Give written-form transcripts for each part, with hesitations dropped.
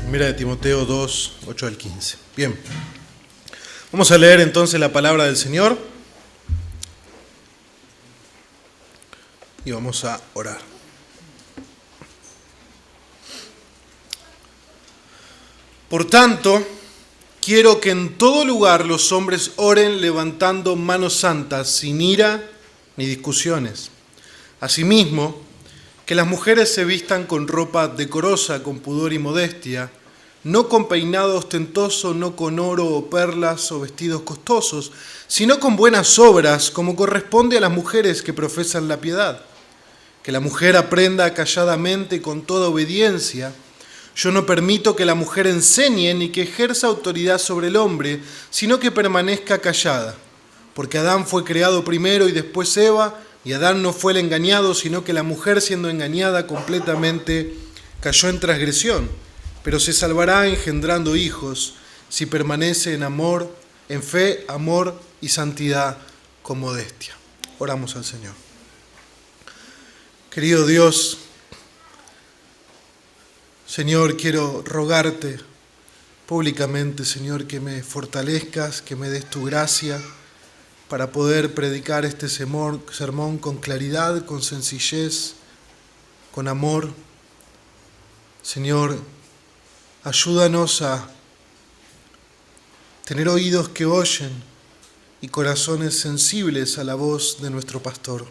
Primera de Timoteo 2, 8 al 15. Bien, vamos a leer entonces la palabra del Señor y vamos a orar. Por tanto, quiero que en todo lugar los hombres oren levantando manos santas, sin ira ni discusiones. Asimismo, que las mujeres se vistan con ropa decorosa, con pudor y modestia, no con peinado ostentoso, no con oro o perlas o vestidos costosos, sino con buenas obras, como corresponde a las mujeres que profesan la piedad. Que la mujer aprenda calladamente con toda obediencia. Yo no permito que la mujer enseñe ni que ejerza autoridad sobre el hombre, sino que permanezca callada. Porque Adán fue creado primero y después Eva, y Adán no fue el engañado, sino que la mujer, siendo engañada completamente, cayó en transgresión, pero se salvará engendrando hijos, si permanece en amor, en fe, amor y santidad con modestia. Oramos al Señor. Querido Dios, Señor, quiero rogarte públicamente, Señor, que me fortalezcas, que me des tu gracia para poder predicar este sermón con claridad, con sencillez, con amor. Señor, ayúdanos a tener oídos que oyen y corazones sensibles a la voz de nuestro pastor.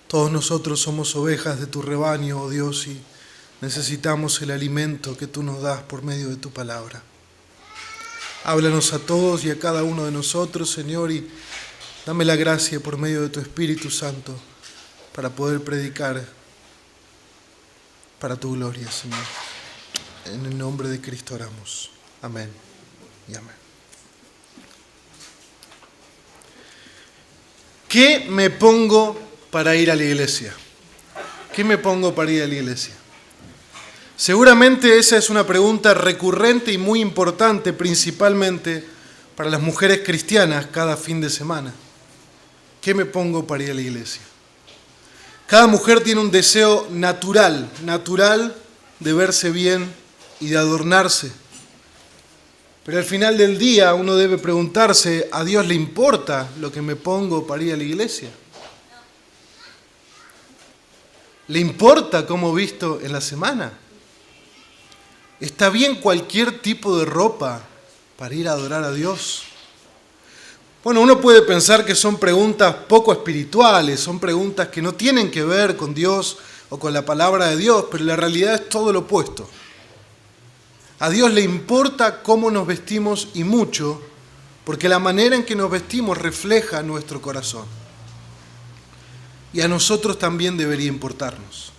Todos nosotros somos ovejas de tu rebaño, oh Dios, y necesitamos el alimento que tú nos das por medio de tu palabra. Háblanos a todos y a cada uno de nosotros, Señor, y dame la gracia por medio de tu Espíritu Santo para poder predicar para tu gloria, Señor. En el nombre de Cristo oramos. Amén y amén. ¿Qué me pongo para ir a la iglesia? ¿Qué me pongo para ir a la iglesia? Seguramente esa es una pregunta recurrente y muy importante, principalmente para las mujeres cristianas cada fin de semana. ¿Qué me pongo para ir a la iglesia? Cada mujer tiene un deseo natural de verse bien y de adornarse. Pero al final del día uno debe preguntarse, ¿a Dios le importa lo que me pongo para ir a la iglesia? ¿Le importa cómo visto en la semana? ¿Está bien cualquier tipo de ropa para ir a adorar a Dios? Bueno, uno puede pensar que son preguntas poco espirituales, son preguntas que no tienen que ver con Dios o con la palabra de Dios, pero la realidad es todo lo opuesto. A Dios le importa cómo nos vestimos y mucho, porque la manera en que nos vestimos refleja nuestro corazón. Y a nosotros también debería importarnos.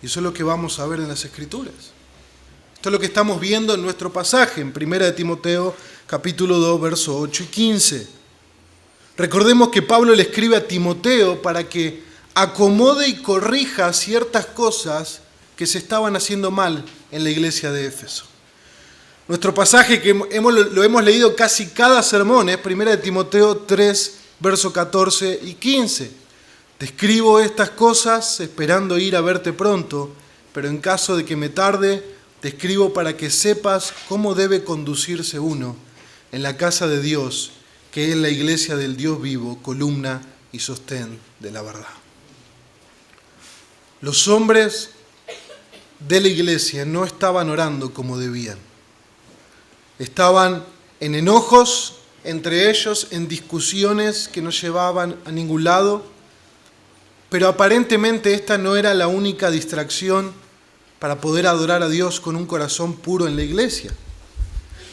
Y eso es lo que vamos a ver en las Escrituras. Esto es lo que estamos viendo en nuestro pasaje, en 1 de Timoteo, capítulo 2, versos 8 y 15. Recordemos que Pablo le escribe a Timoteo para que acomode y corrija ciertas cosas que se estaban haciendo mal en la iglesia de Éfeso. Nuestro pasaje que lo hemos leído casi cada sermón es 1 de Timoteo 3, versos 14 y 15. Te escribo estas cosas esperando ir a verte pronto, pero en caso de que me tarde, te escribo para que sepas cómo debe conducirse uno en la casa de Dios, que es la iglesia del Dios vivo, columna y sostén de la verdad. Los hombres de la iglesia no estaban orando como debían. Estaban en enojos entre ellos, en discusiones que no llevaban a ningún lado, pero aparentemente esta no era la única distracción para poder adorar a Dios con un corazón puro en la iglesia.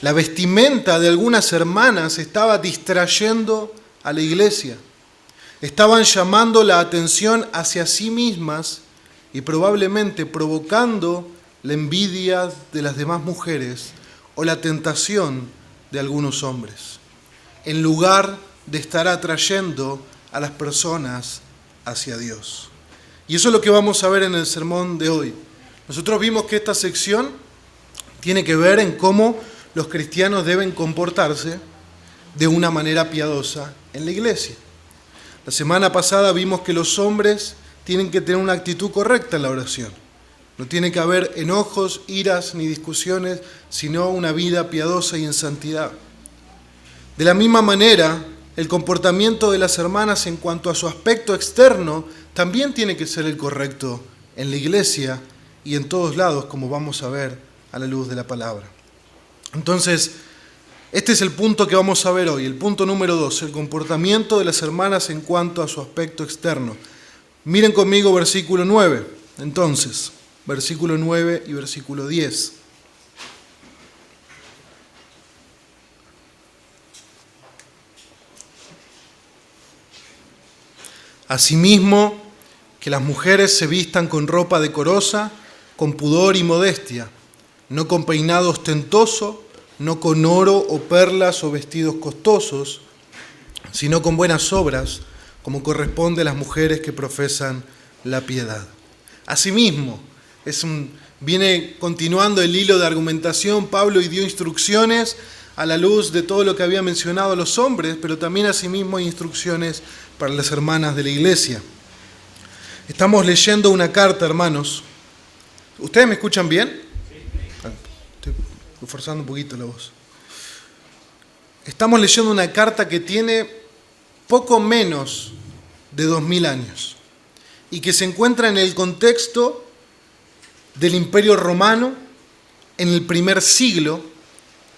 La vestimenta de algunas hermanas estaba distrayendo a la iglesia. Estaban llamando la atención hacia sí mismas y probablemente provocando la envidia de las demás mujeres o la tentación de algunos hombres, en lugar de estar atrayendo a las personas hacia Dios. Y eso es lo que vamos a ver en el sermón de hoy. Nosotros vimos que esta sección tiene que ver en cómo los cristianos deben comportarse de una manera piadosa en la iglesia. La semana pasada vimos que los hombres tienen que tener una actitud correcta en la oración. No tiene que haber enojos, iras ni discusiones, sino una vida piadosa y en santidad. De la misma manera, el comportamiento de las hermanas en cuanto a su aspecto externo también tiene que ser el correcto en la iglesia y en todos lados, como vamos a ver a la luz de la palabra. Entonces, este es el punto que vamos a ver hoy, el punto número 2, el comportamiento de las hermanas en cuanto a su aspecto externo. Miren conmigo versículo 9, entonces, versículo 9 y versículo 10. Asimismo, que las mujeres se vistan con ropa decorosa, con pudor y modestia, no con peinado ostentoso, no con oro o perlas o vestidos costosos, sino con buenas obras, como corresponde a las mujeres que profesan la piedad. Asimismo, viene continuando el hilo de argumentación Pablo y dio instrucciones a la luz de todo lo que había mencionado a los hombres, pero también asimismo hay instrucciones para las hermanas de la iglesia. Estamos leyendo una carta, hermanos. ¿Ustedes me escuchan bien? Estoy forzando un poquito la voz. Estamos leyendo una carta que tiene poco menos de 2000 años y que se encuentra en el contexto del Imperio Romano en el primer siglo,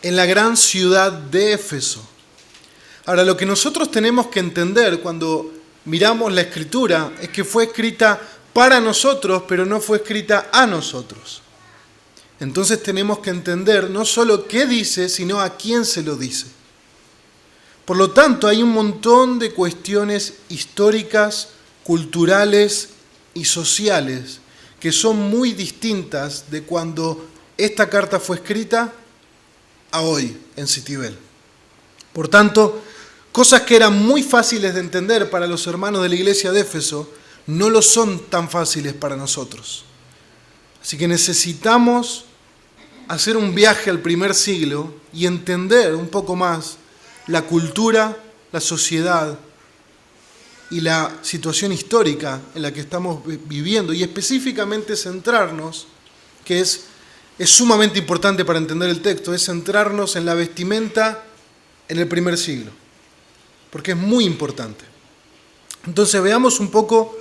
en la gran ciudad de Éfeso. Ahora, lo que nosotros tenemos que entender cuando miramos la Escritura es que fue escrita para nosotros, pero no fue escrita a nosotros. Entonces tenemos que entender no solo qué dice, sino a quién se lo dice. Por lo tanto, hay un montón de cuestiones históricas, culturales y sociales que son muy distintas de cuando esta carta fue escrita a hoy en Citibel. Por tanto, cosas que eran muy fáciles de entender para los hermanos de la iglesia de Éfeso no lo son tan fáciles para nosotros. Así que necesitamos hacer un viaje al primer siglo y entender un poco más la cultura, la sociedad y la situación histórica en la que estamos viviendo, y específicamente centrarnos, que es sumamente importante para entender el texto, es centrarnos en la vestimenta en el primer siglo, porque es muy importante. Entonces veamos un poco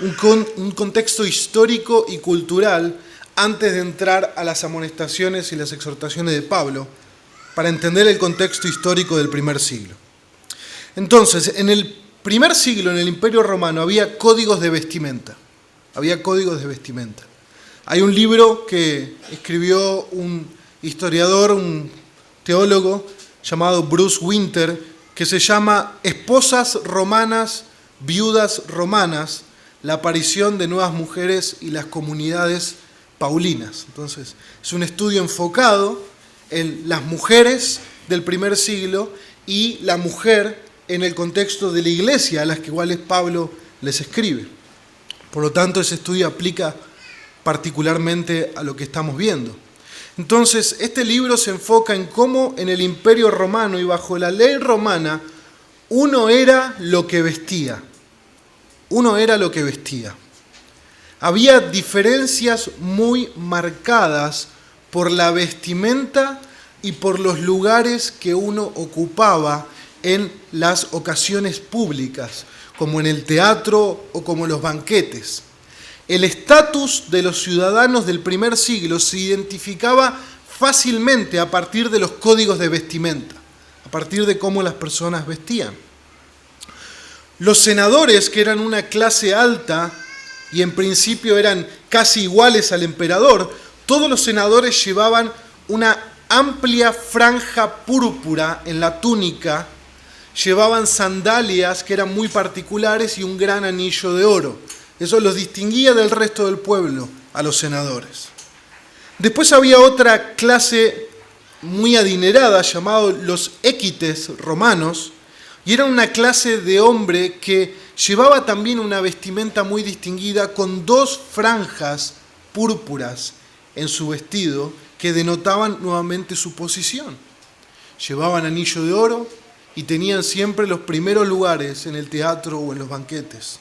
un contexto histórico y cultural antes de entrar a las amonestaciones y las exhortaciones de Pablo, para entender el contexto histórico del primer siglo. Entonces, en el primer siglo, en el Imperio Romano, había códigos de vestimenta. Hay un libro que escribió un historiador, un teólogo llamado Bruce Winter, que se llama Esposas romanas, viudas romanas, la aparición de nuevas mujeres y las comunidades paulinas. Entonces, es un estudio enfocado en las mujeres del primer siglo y la mujer en el contexto de la iglesia a las que iguales Pablo les escribe. Por lo tanto, ese estudio aplica particularmente a lo que estamos viendo. Entonces, este libro se enfoca en cómo en el Imperio Romano y bajo la ley romana uno era lo que vestía. Había diferencias muy marcadas por la vestimenta y por los lugares que uno ocupaba en las ocasiones públicas, como en el teatro o como los banquetes. El estatus de los ciudadanos del primer siglo se identificaba fácilmente a partir de los códigos de vestimenta, a partir de cómo las personas vestían. Los senadores, que eran una clase alta y en principio eran casi iguales al emperador, todos los senadores llevaban una amplia franja púrpura en la túnica, llevaban sandalias que eran muy particulares y un gran anillo de oro. Eso los distinguía del resto del pueblo, a los senadores. Después había otra clase muy adinerada, llamados los equites romanos, y era una clase de hombre que llevaba también una vestimenta muy distinguida con 2 franjas púrpuras en su vestido que denotaban nuevamente su posición. Llevaban anillo de oro y tenían siempre los primeros lugares en el teatro o en los banquetes.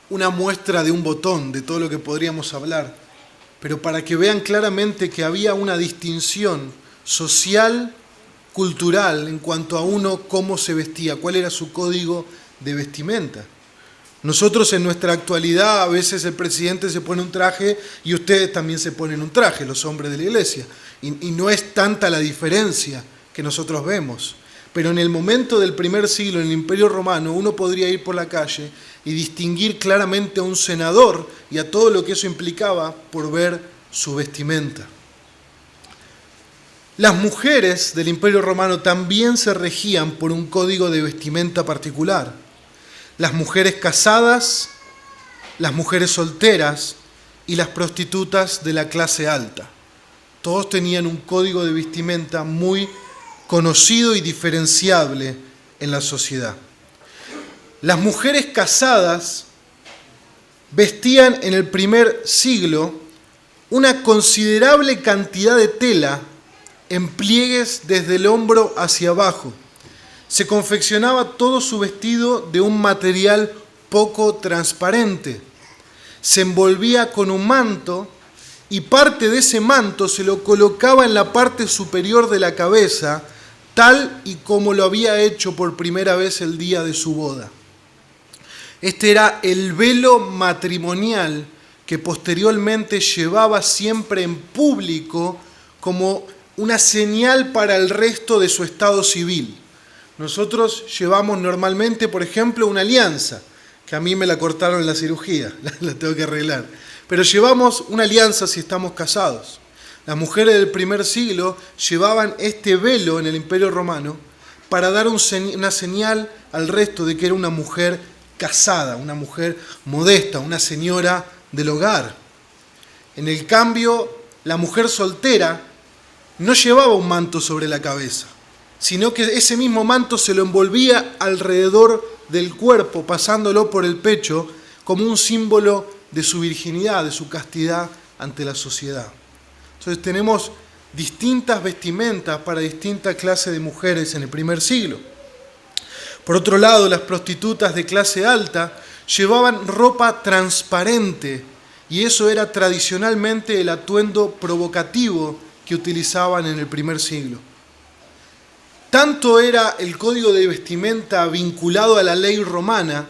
una muestra de un botón de todo lo que podríamos hablar, pero para que vean claramente que había una distinción social, cultural, en cuanto a uno cómo se vestía, cuál era su código de vestimenta. Nosotros en nuestra actualidad a veces el presidente se pone un traje y ustedes también se ponen un traje, los hombres de la iglesia, y no es tanta la diferencia que nosotros vemos. Pero en el momento del primer siglo, en el Imperio Romano, uno podría ir por la calle y distinguir claramente a un senador y a todo lo que eso implicaba por ver su vestimenta. Las mujeres del Imperio Romano también se regían por un código de vestimenta particular. Las mujeres casadas, las mujeres solteras y las prostitutas de la clase alta. Todos tenían un código de vestimenta muy conocido y diferenciable en la sociedad. Las mujeres casadas vestían en el primer siglo una considerable cantidad de tela en pliegues desde el hombro hacia abajo. Se confeccionaba todo su vestido de un material poco transparente. Se envolvía con un manto y parte de ese manto se lo colocaba en la parte superior de la cabeza, tal y como lo había hecho por primera vez el día de su boda. Este era el velo matrimonial que posteriormente llevaba siempre en público como una señal para el resto de su estado civil. Nosotros llevamos normalmente, por ejemplo, una alianza, que a mí me la cortaron en la cirugía, la tengo que arreglar. Pero llevamos una alianza si estamos casados. Las mujeres del primer siglo llevaban este velo en el Imperio Romano para dar una señal al resto de que era una mujer casada, una mujer modesta, una señora del hogar. En el cambio, la mujer soltera no llevaba un manto sobre la cabeza, sino que ese mismo manto se lo envolvía alrededor del cuerpo, pasándolo por el pecho, como un símbolo de su virginidad, de su castidad ante la sociedad. Entonces tenemos distintas vestimentas para distintas clases de mujeres en el primer siglo. Por otro lado, las prostitutas de clase alta llevaban ropa transparente, y eso era tradicionalmente el atuendo provocativo que utilizaban en el primer siglo. Tanto era el código de vestimenta vinculado a la ley romana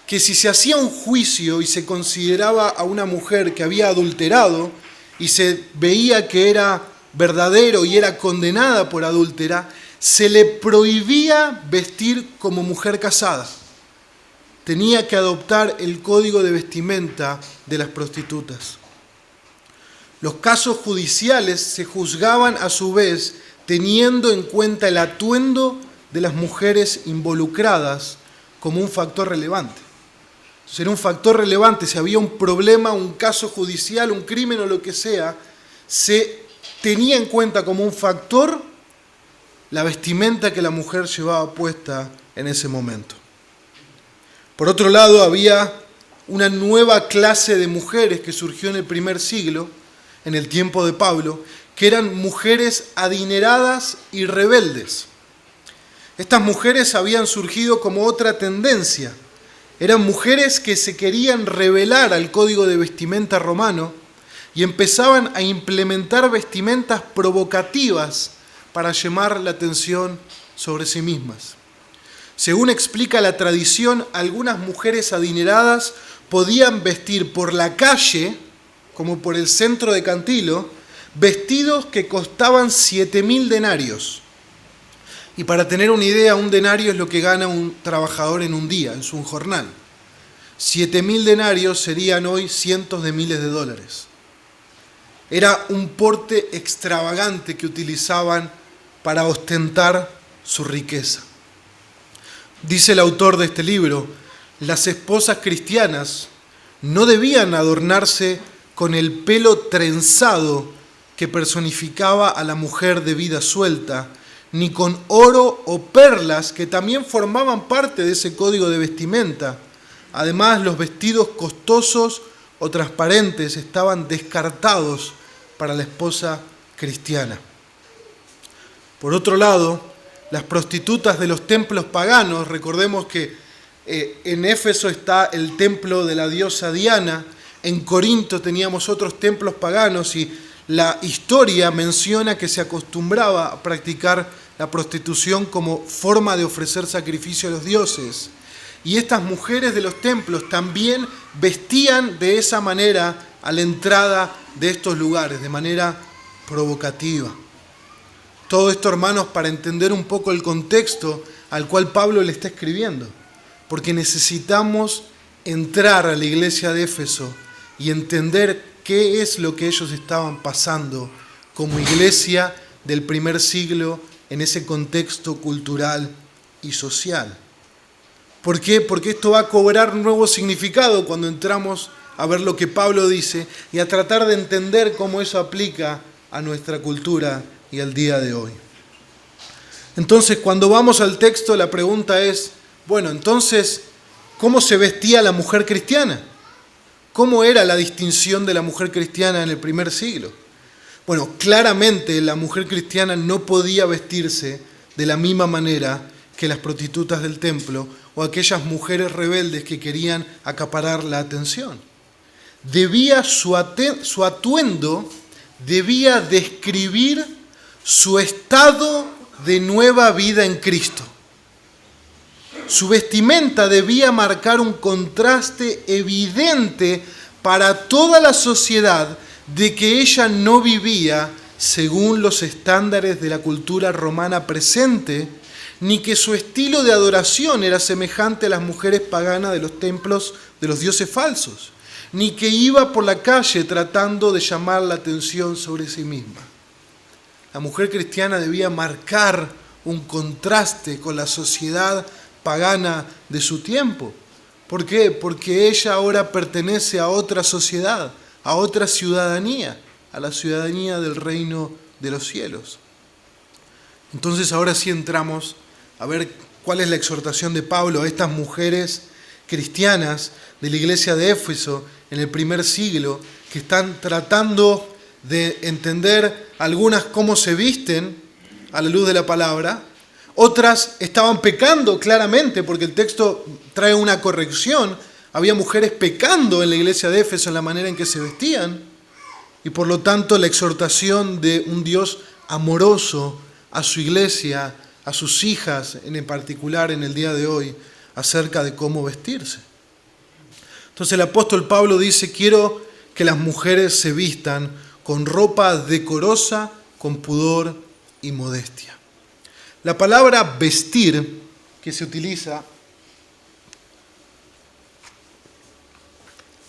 que si se hacía un juicio y se consideraba a una mujer que había adulterado y se veía que era verdadero y era condenada por adúltera, se le prohibía vestir como mujer casada. Tenía que adoptar el código de vestimenta de las prostitutas. Los casos judiciales se juzgaban a su vez teniendo en cuenta el atuendo de las mujeres involucradas como un factor relevante. Entonces era un factor relevante, si había un problema, un caso judicial, un crimen o lo que sea, se tenía en cuenta como un factor la vestimenta que la mujer llevaba puesta en ese momento. Por otro lado, había una nueva clase de mujeres que surgió en el primer siglo, en el tiempo de Pablo, que eran mujeres adineradas y rebeldes. Estas mujeres habían surgido como otra tendencia. Eran mujeres que se querían rebelar al código de vestimenta romano y empezaban a implementar vestimentas provocativas para llamar la atención sobre sí mismas. Según explica la tradición, algunas mujeres adineradas podían vestir por la calle, como por el centro de Cantilo, vestidos que costaban 7.000 denarios. Y para tener una idea, un denario es lo que gana un trabajador en un día, en su jornal. 7.000 denarios serían hoy cientos de miles de dólares. Era un porte extravagante que utilizaban para ostentar su riqueza. Dice el autor de este libro, las esposas cristianas no debían adornarse con el pelo trenzado que personificaba a la mujer de vida suelta, ni con oro o perlas que también formaban parte de ese código de vestimenta. Además, los vestidos costosos o transparentes estaban descartados para la esposa cristiana. Por otro lado, las prostitutas de los templos paganos, recordemos que En Éfeso está el templo de la diosa Diana. En Corinto teníamos otros templos paganos y la historia menciona que se acostumbraba a practicar la prostitución como forma de ofrecer sacrificio a los dioses. Y estas mujeres de los templos también vestían de esa manera a la entrada de estos lugares, de manera provocativa. Todo esto, hermanos, para entender un poco el contexto al cual Pablo le está escribiendo, porque necesitamos entrar a la iglesia de Éfeso y entender qué es lo que ellos estaban pasando como iglesia del primer siglo en ese contexto cultural y social. ¿Por qué? Porque esto va a cobrar nuevo significado cuando entramos a ver lo que Pablo dice y a tratar de entender cómo eso aplica a nuestra cultura y al día de hoy. Entonces, cuando vamos al texto, la pregunta es, bueno, entonces, ¿cómo se vestía la mujer cristiana? ¿Cómo era la distinción de la mujer cristiana en el primer siglo? Bueno, claramente la mujer cristiana no podía vestirse de la misma manera que las prostitutas del templo o aquellas mujeres rebeldes que querían acaparar la atención. Su atuendo debía describir su estado de nueva vida en Cristo. Su vestimenta debía marcar un contraste evidente para toda la sociedad de que ella no vivía según los estándares de la cultura romana presente, ni que su estilo de adoración era semejante a las mujeres paganas de los templos de los dioses falsos, ni que iba por la calle tratando de llamar la atención sobre sí misma. La mujer cristiana debía marcar un contraste con la sociedad pagana de su tiempo. ¿Por qué? Porque ella ahora pertenece a otra sociedad, a otra ciudadanía, a la ciudadanía del reino de los cielos. Entonces ahora sí entramos a ver cuál es la exhortación de Pablo a estas mujeres cristianas de la iglesia de Éfeso en el primer siglo, que están tratando de entender algunas cómo se visten a la luz de la palabra, otras estaban pecando claramente porque el texto trae una corrección. Había mujeres pecando en la iglesia de Éfeso en la manera en que se vestían y por lo tanto la exhortación de un Dios amoroso a su iglesia, a sus hijas en particular en el día de hoy acerca de cómo vestirse. Entonces el apóstol Pablo dice: quiero que las mujeres se vistan con ropa decorosa, con pudor y modestia. La palabra vestir que se utiliza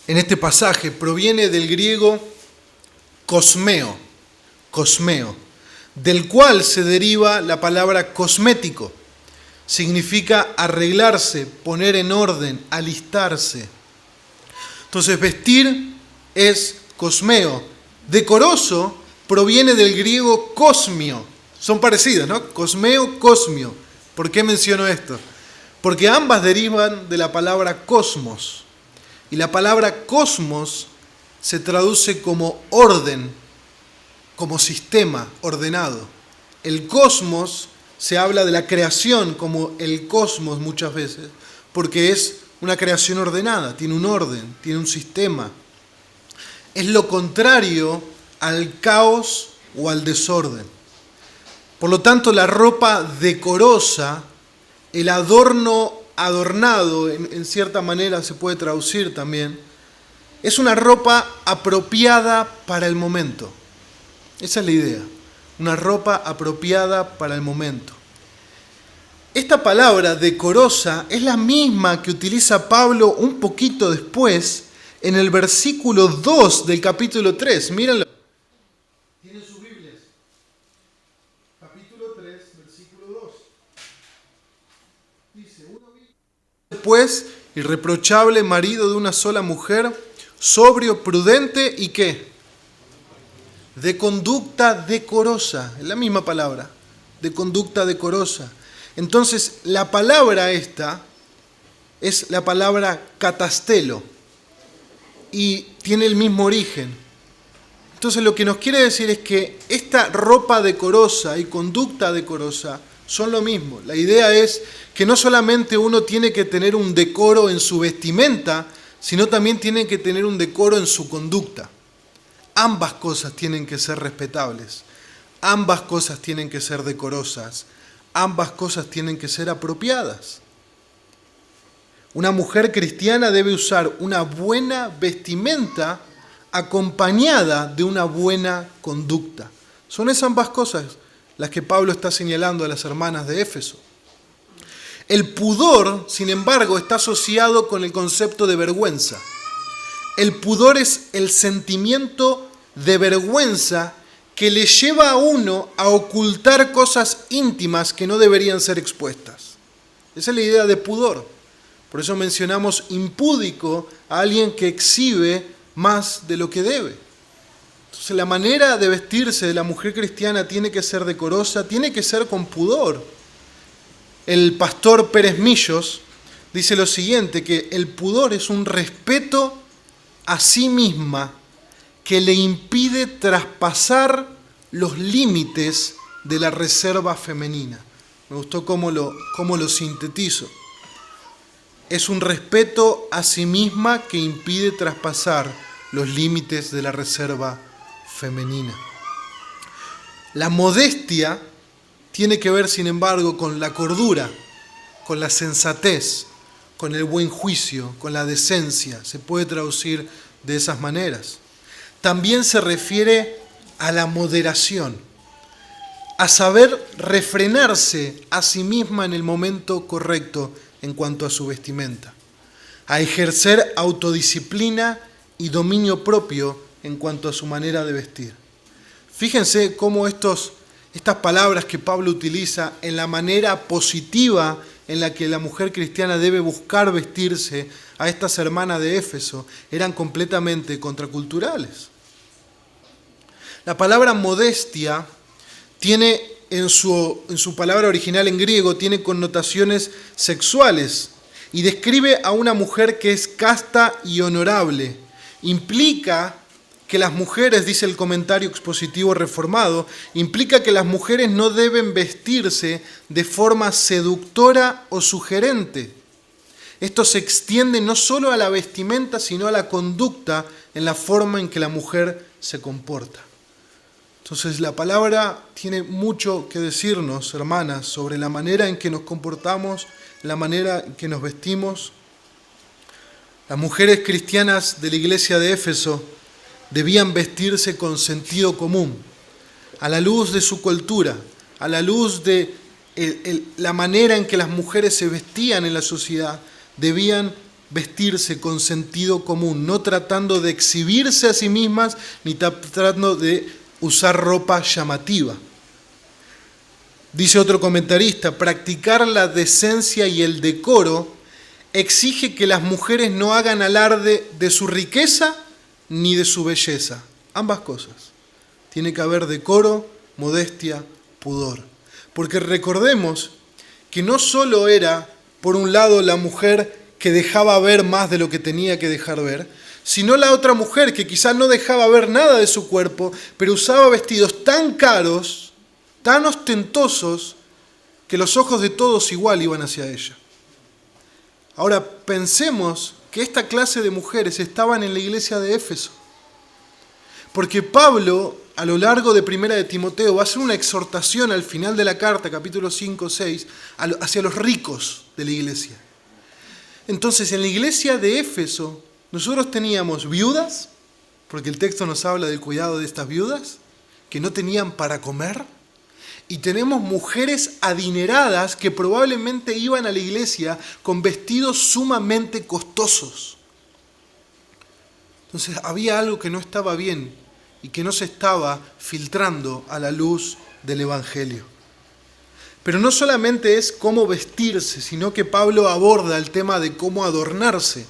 en este pasaje proviene del griego cosmeo, del cual se deriva la palabra cosmético. Significa arreglarse, poner en orden, alistarse. Entonces vestir es cosmeo. Decoroso proviene del griego cosmio. Son parecidos, ¿no? Cosmeo, cosmio. ¿Por qué menciono esto? Porque ambas derivan de la palabra cosmos. Y la palabra cosmos se traduce como orden, como sistema ordenado. El cosmos se habla de la creación como el cosmos muchas veces, porque es una creación ordenada, tiene un orden, tiene un sistema. Es lo contrario al caos o al desorden. Por lo tanto, la ropa decorosa, el adornado, en cierta manera se puede traducir también, es una ropa apropiada para el momento. Esa es la idea, una ropa apropiada para el momento. Esta palabra decorosa es la misma que utiliza Pablo un poquito después en el versículo 2 del capítulo 3. Mírenlo. ¿Tienen sus Biblias? Capítulo 3, versículo 2. Dice: después, irreprochable marido de una sola mujer, sobrio, prudente y ¿qué? De conducta decorosa. Es la misma palabra, de conducta decorosa. Entonces, la palabra esta es la palabra catastelo y tiene el mismo origen. Entonces, lo que nos quiere decir es que esta ropa decorosa y conducta decorosa son lo mismo. La idea es que no solamente uno tiene que tener un decoro en su vestimenta, sino también tiene que tener un decoro en su conducta. Ambas cosas tienen que ser respetables, ambas cosas tienen que ser decorosas, ambas cosas tienen que ser apropiadas. Una mujer cristiana debe usar una buena vestimenta acompañada de una buena conducta. Son esas ambas cosas las que Pablo está señalando a las hermanas de Éfeso. El pudor, sin embargo, está asociado con el concepto de vergüenza. El pudor es el sentimiento de vergüenza que le lleva a uno a ocultar cosas íntimas que no deberían ser expuestas. Esa es la idea de pudor. Por eso mencionamos impúdico a alguien que exhibe más de lo que debe. Entonces la manera de vestirse de la mujer cristiana tiene que ser decorosa, tiene que ser con pudor. El pastor Pérez Millos dice lo siguiente, que el pudor es un respeto a sí misma que le impide traspasar los límites de la reserva femenina. Me gustó cómo lo sintetizo. Es un respeto a sí misma que impide traspasar los límites de la reserva femenina. La modestia tiene que ver, sin embargo, con la cordura, con la sensatez, con el buen juicio, con la decencia. Se puede traducir de esas maneras. También se refiere a la moderación, a saber refrenarse a sí misma en el momento correcto en cuanto a su vestimenta, a ejercer autodisciplina y dominio propio en cuanto a su manera de vestir. Fíjense cómo estas palabras que Pablo utiliza en la manera positiva en la que la mujer cristiana debe buscar vestirse a estas hermanas de Éfeso eran completamente contraculturales. La palabra modestia tiene en su palabra original en griego, tiene connotaciones sexuales y describe a una mujer que es casta y honorable. Implica que las mujeres, dice el comentario expositivo reformado, implica que las mujeres no deben vestirse de forma seductora o sugerente. Esto se extiende no solo a la vestimenta, sino a la conducta en la forma en que la mujer se comporta. Entonces la palabra tiene mucho que decirnos, hermanas, sobre la manera en que nos comportamos, la manera en que nos vestimos. Las mujeres cristianas de la iglesia de Éfeso debían vestirse con sentido común, a la luz de su cultura, a la luz de la manera en que las mujeres se vestían en la sociedad. Debían vestirse con sentido común, no tratando de exhibirse a sí mismas, ni tratando de usar ropa llamativa. Dice otro comentarista, practicar la decencia y el decoro exige que las mujeres no hagan alarde de su riqueza ni de su belleza. Ambas cosas. Tiene que haber decoro, modestia, pudor. Porque recordemos que no solo era, por un lado, la mujer que dejaba ver más de lo que tenía que dejar ver, sino la otra mujer que quizás no dejaba ver nada de su cuerpo, pero usaba vestidos tan caros, tan ostentosos, que los ojos de todos igual iban hacia ella. Ahora pensemos que esta clase de mujeres estaban en la iglesia de Éfeso, porque Pablo, a lo largo de Primera de Timoteo, va a hacer una exhortación al final de la carta, capítulo 5, 6, hacia los ricos de la iglesia. Entonces, en la iglesia de Éfeso, nosotros teníamos viudas, porque el texto nos habla del cuidado de estas viudas, que no tenían para comer, y tenemos mujeres adineradas que probablemente iban a la iglesia con vestidos sumamente costosos. Entonces había algo que no estaba bien y que no se estaba filtrando a la luz del Evangelio. Pero no solamente es cómo vestirse, sino que Pablo aborda el tema de cómo adornarse.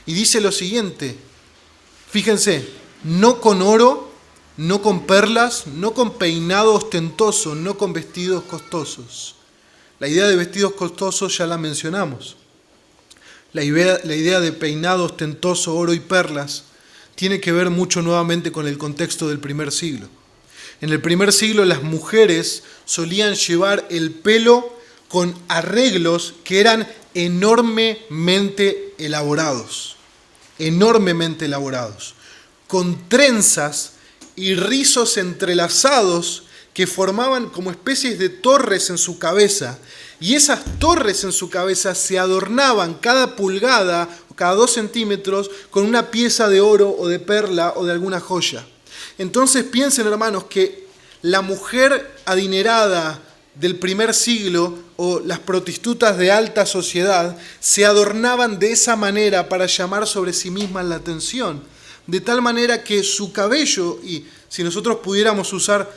Y dice lo siguiente, fíjense, no con oro, no con perlas, no con peinado ostentoso, no con vestidos costosos. La idea de vestidos costosos ya la mencionamos. La idea de peinado ostentoso, oro y perlas, tiene que ver mucho nuevamente con el contexto del primer siglo. En el primer siglo las mujeres solían llevar el pelo con arreglos que eran enormemente elaborados, con trenzas y rizos entrelazados que formaban como especies de torres en su cabeza. Y esas torres en su cabeza se adornaban cada pulgada o cada 2 centímetros con una pieza de oro o de perla o de alguna joya. Entonces piensen, hermanos, que la mujer adinerada del primer siglo o las prostitutas de alta sociedad se adornaban de esa manera para llamar sobre sí mismas la atención. De tal manera que su cabello, y si nosotros pudiéramos usar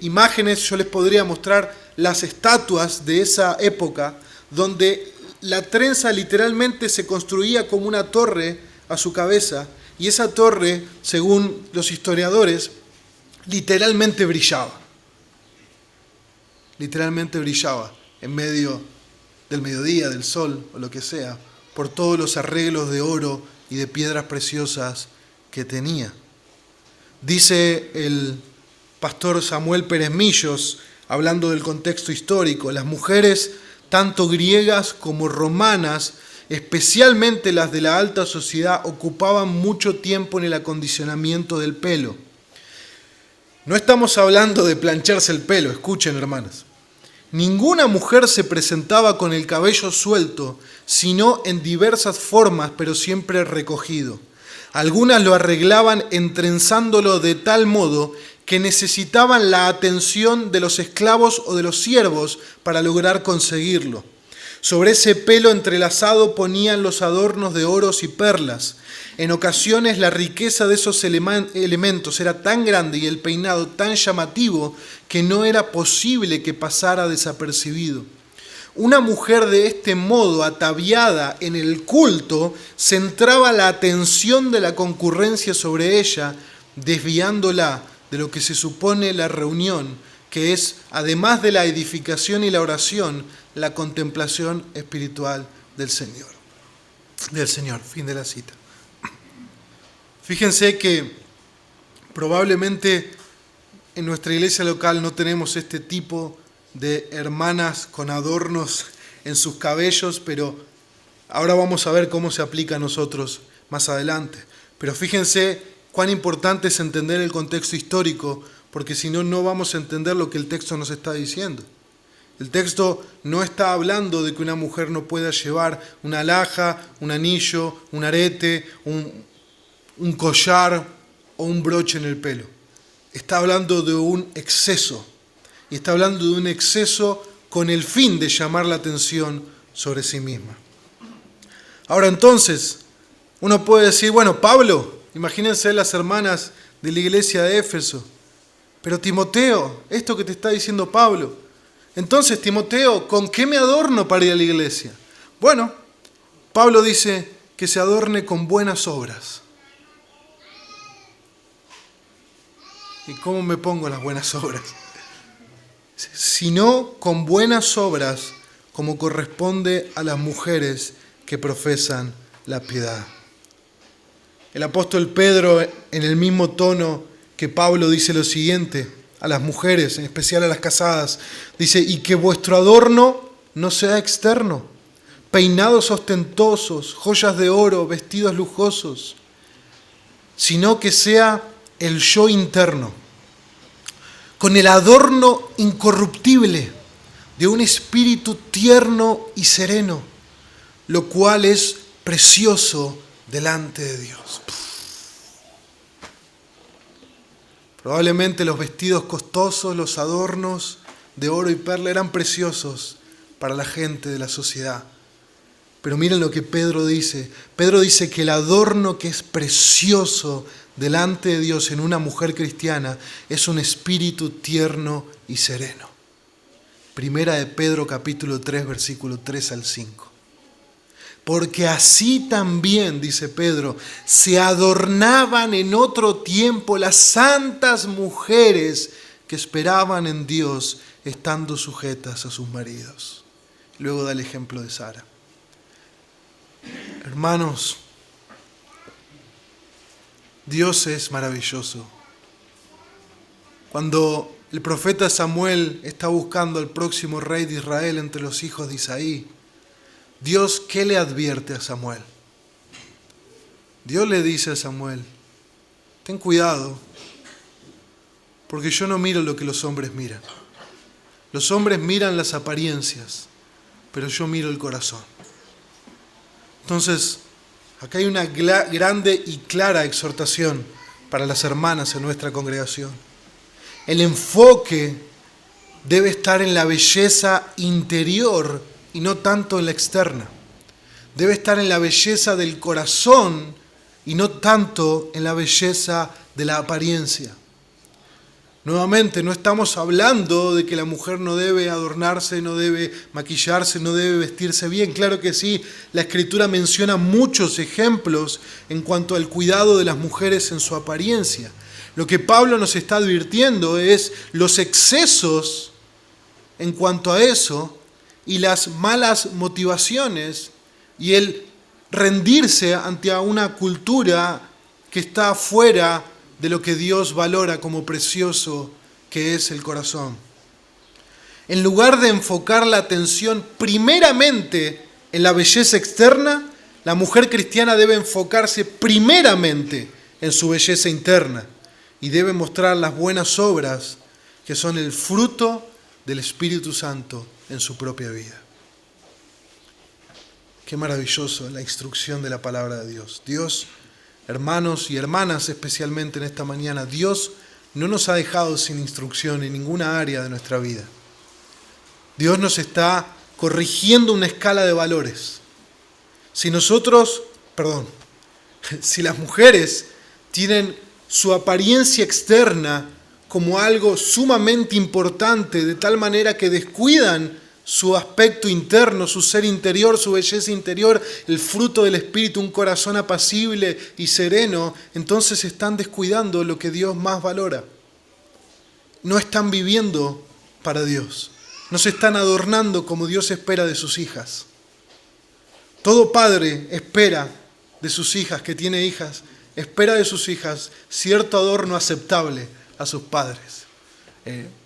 imágenes, yo les podría mostrar las estatuas de esa época, donde la trenza literalmente se construía como una torre a su cabeza, y esa torre, según los historiadores, literalmente brillaba en medio del mediodía, del sol o lo que sea, por todos los arreglos de oro y de piedras preciosas que tenía. Dice el pastor Samuel Pérez Millos, hablando del contexto histórico, las mujeres, tanto griegas como romanas, especialmente las de la alta sociedad, ocupaban mucho tiempo en el acondicionamiento del pelo. No estamos hablando de plancharse el pelo, escuchen, hermanas. Ninguna mujer se presentaba con el cabello suelto, sino en diversas formas, pero siempre recogido. Algunas lo arreglaban entrenzándolo de tal modo que necesitaban la atención de los esclavos o de los siervos para lograr conseguirlo. Sobre ese pelo entrelazado ponían los adornos de oros y perlas. En ocasiones la riqueza de esos elementos era tan grande y el peinado tan llamativo que no era posible que pasara desapercibido. Una mujer de este modo, ataviada en el culto, centraba la atención de la concurrencia sobre ella, desviándola de lo que se supone la reunión, que es, además de la edificación y la oración, la contemplación espiritual del Señor. Fin de la cita. Fíjense que probablemente en nuestra iglesia local no tenemos este tipo de hermanas con adornos en sus cabellos, pero ahora vamos a ver cómo se aplica a nosotros más adelante. Pero fíjense cuán importante es entender el contexto histórico, porque si no, no vamos a entender lo que el texto nos está diciendo. El texto no está hablando de que una mujer no pueda llevar una alhaja, un anillo, un arete, un collar o un broche en el pelo. Está hablando de un exceso. Y está hablando de un exceso con el fin de llamar la atención sobre sí misma. Ahora entonces, uno puede decir, bueno, Pablo, imagínense las hermanas de la iglesia de Éfeso. Pero Timoteo, esto que te está diciendo Pablo. Entonces, Timoteo, ¿con qué me adorno para ir a la iglesia? Bueno, Pablo dice que se adorne con buenas obras. ¿Y cómo me pongo las buenas obras? Sino con buenas obras, como corresponde a las mujeres que profesan la piedad. El apóstol Pedro, en el mismo tono que Pablo, dice lo siguiente a las mujeres, en especial a las casadas. Dice, y que vuestro adorno no sea externo, peinados ostentosos, joyas de oro, vestidos lujosos, sino que sea el yo interno, con el adorno incorruptible de un espíritu tierno y sereno, lo cual es precioso delante de Dios. Probablemente los vestidos costosos, los adornos de oro y perla eran preciosos para la gente de la sociedad. Pero miren lo que Pedro dice. Pedro dice que el adorno que es precioso delante de Dios en una mujer cristiana es un espíritu tierno y sereno. Primera de Pedro capítulo 3, versículo 3 al 5. Porque así también, dice Pedro, se adornaban en otro tiempo las santas mujeres que esperaban en Dios estando sujetas a sus maridos. Luego da el ejemplo de Sara. Hermanos, Dios es maravilloso. Cuando el profeta Samuel está buscando al próximo rey de Israel entre los hijos de Isaí, Dios, ¿qué le advierte a Samuel? Dios le dice a Samuel: ten cuidado, porque yo no miro lo que los hombres miran. Los hombres miran las apariencias, pero yo miro el corazón. Entonces, acá hay una grande y clara exhortación para las hermanas en nuestra congregación. El enfoque debe estar en la belleza interior y no tanto en la externa. Debe estar en la belleza del corazón y no tanto en la belleza de la apariencia. Nuevamente, no estamos hablando de que la mujer no debe adornarse, no debe maquillarse, no debe vestirse bien. Claro que sí, la Escritura menciona muchos ejemplos en cuanto al cuidado de las mujeres en su apariencia. Lo que Pablo nos está advirtiendo es los excesos en cuanto a eso y las malas motivaciones y el rendirse ante una cultura que está fuera de lo que Dios valora como precioso que es el corazón. En lugar de enfocar la atención primeramente en la belleza externa, la mujer cristiana debe enfocarse primeramente en su belleza interna y debe mostrar las buenas obras que son el fruto del Espíritu Santo en su propia vida. Qué maravilloso la instrucción de la palabra de Dios. Dios, hermanos y hermanas, especialmente en esta mañana, Dios no nos ha dejado sin instrucción en ninguna área de nuestra vida. Dios nos está corrigiendo una escala de valores. Si las mujeres tienen su apariencia externa como algo sumamente importante, de tal manera que descuidan su aspecto interno, su ser interior, su belleza interior, el fruto del Espíritu, un corazón apacible y sereno, entonces están descuidando lo que Dios más valora. No están viviendo para Dios. No se están adornando como Dios espera de sus hijas. Todo padre espera de sus hijas, que tiene hijas, espera de sus hijas cierto adorno aceptable a sus padres.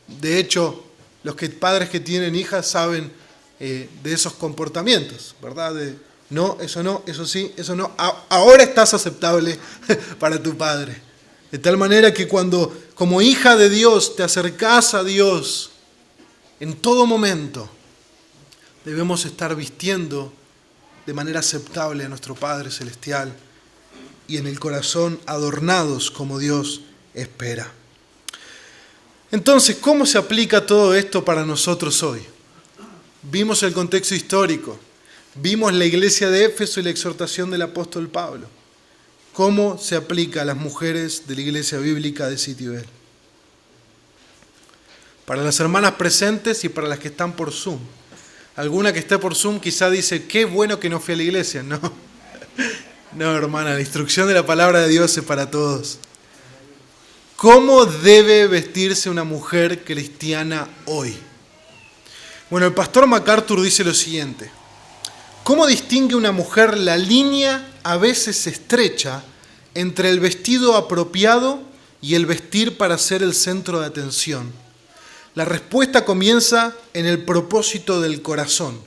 De hecho, los padres que tienen hijas saben de esos comportamientos, ¿verdad? No, eso sí, eso no. Ahora estás aceptable para tu padre. De tal manera que cuando, como hija de Dios, te acercás a Dios, en todo momento debemos estar vistiendo de manera aceptable a nuestro Padre Celestial y en el corazón adornados como Dios espera. Entonces, ¿cómo se aplica todo esto para nosotros hoy? Vimos el contexto histórico, vimos la iglesia de Éfeso y la exhortación del apóstol Pablo. ¿Cómo se aplica a las mujeres de la iglesia bíblica de City Bell? Para las hermanas presentes y para las que están por Zoom. Alguna que esté por Zoom quizá dice: qué bueno que no fui a la iglesia. No, hermana, la instrucción de la palabra de Dios es para todos. ¿Cómo debe vestirse una mujer cristiana hoy? Bueno, el pastor MacArthur dice lo siguiente: ¿cómo distingue una mujer la línea a veces estrecha entre el vestido apropiado y el vestir para ser el centro de atención? La respuesta comienza en el propósito del corazón.